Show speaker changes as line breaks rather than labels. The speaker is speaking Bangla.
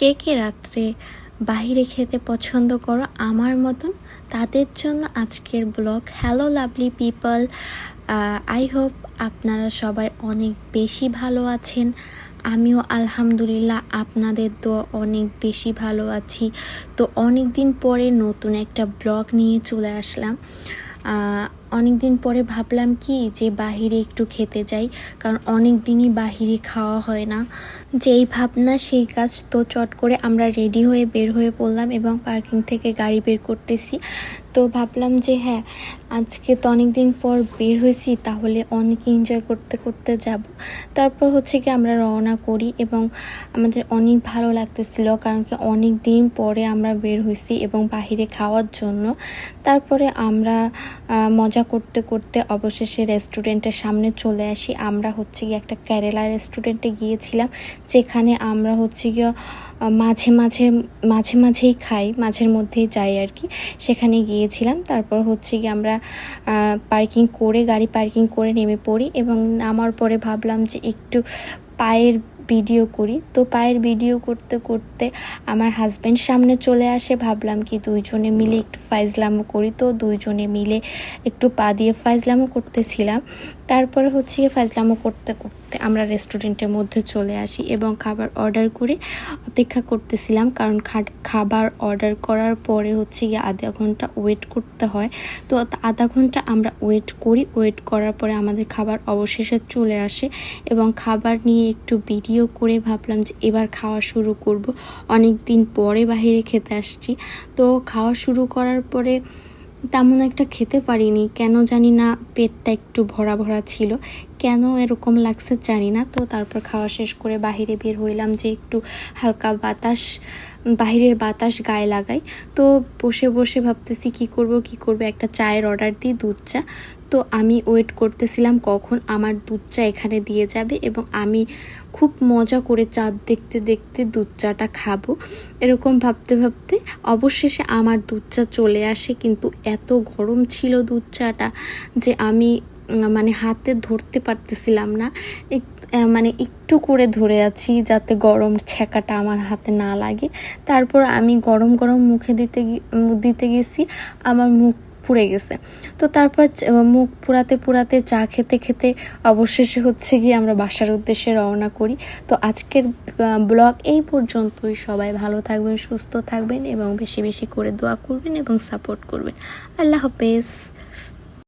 কে কে রাত্রে বাহিরে খেতে পছন্দ করো আমার মতন, তাদের জন্য আজকের blog. Hello lovely people, I hope আপনারা সবাই অনেক বেশি ভালো আছেন। আমিও আলহামদুলিল্লাহ আপনাদের দোয়া অনেক বেশি ভালো আছি। তো অনেক দিন পরে নতুন একটা ব্লগ নিয়ে চলে আসলাম। অনেক দিন পরে ভাবলাম কি যে বাহিরে একটু খেতে যাই, কারণ অনেক দিনই বাহিরে খাওয়া হয় না। যেই ভাবনা সেই কাজ। তো চট করে আমরা রেডি হয়ে বের হয়ে পড়লাম এবং পার্কিং থেকে গাড়ি বের করতেছি। তো ভাবলাম যে হ্যাঁ, আজকে তো অনেক দিন পর বের হয়েছি, তাহলে অনেক এনজয় করতে করতে যাব। তারপর হচ্ছে কি আমরা রওনা করি এবং আমাদের অনেক ভালো লাগতেছিল, কারণ কি অনেক দিন পরে আমরা বের হয়েছি এবং বাহিরে খাওয়ার জন্য। তারপরে আমরা মজা করতে করতে অবশেষে রেস্টুরেন্টের সামনে চলে আসি। আমরা হচ্ছে গিয়ে একটা কেরালা রেস্টুরেন্টে গিয়েছিলাম, যেখানে আমরা হচ্ছে গিয়ে মাঝেই খাই, মাঝের মধ্যেই যাই আর কি। সেখানে গিয়েছিলাম। তারপর হচ্ছে গিয়ে আমরা গাড়ি পার্কিং করে নেমে পড়ি এবং নামার পরে ভাবলাম যে একটু পায়ের ভিডিও করি। তো পায়ের ভিডিও করতে করতে আমার হাজব্যান্ড সামনে চলে আসে। ভাবলাম কি দুইজনে মিলে একটু ফাইজলামো করি। তো দুইজনে মিলে একটু পা দিয়ে ফাইজলামো করতেছিলাম। তারপরে হচ্ছে ফাইজলামো করতে করতে আমরা রেস্টুরেন্টের মধ্যে চলে আসি এবং খাবার অর্ডার করে অপেক্ষা করতেছিলাম, কারণ খাবার অর্ডার করার পরে হচ্ছে গিয়ে আধা ঘন্টা ওয়েট করতে হয়। তো আধা ঘন্টা আমরা ওয়েট করার পরে আমাদের খাবার অবশেষে চলে আসে এবং খাবার নিয়ে একটু ভিডিও করে ভাবলাম যে এবার খাওয়া শুরু করব। অনেক দিন পরে বাইরে খেতে আসছি। তো খাওয়া শুরু করার পরে তেমন একটা খেতে পারিনি, কেন জানি না, পেটটা একটু ভরা ভরা ছিল, কেন এরকম লাগছে জানি না। তো তারপর খাওয়া শেষ করে বাহিরে বের হইলাম যে একটু হালকা বাহিরের বাতাস গায়ে লাগাই। তো বসে বসে ভাবতেছি কি করব, একটা চায়ের অর্ডার দিই, দুধ চা। তো আমি ওয়েট করতেছিলাম কখন আমার দুধ চা এখানে দিয়ে যাবে এবং আমি খুব মজা করে চাঁদ দেখতে দেখতে দুধ চাটা খাবো, এরকম ভাবতে ভাবতে অবশেষে আমার দুধ চা চলে আসে। কিন্তু এত গরম ছিল দুধ চাটা যে আমি হাতে ধরতে পারতেছিলাম না। একটু করে ধরে আছি যাতে গরম ছ্যাঁকাটা আমার হাতে না লাগে। তারপর আমি গরম মুখে দিতে গেছি, আমার মুখ পুড়ে গেছে। তো তারপর মুখ পুরাতে চা খেতে খেতে অবশেষে হচ্ছে গিয়ে আমরা বাসার উদ্দেশ্যে রওনা করি। তো আজকের ব্লগ এই পর্যন্তই। সবাই ভালো থাকবেন, সুস্থ থাকবেন এবং বেশি বেশি করে দোয়া করবেন এবং সাপোর্ট করবেন। আল্লাহ হাফেজ।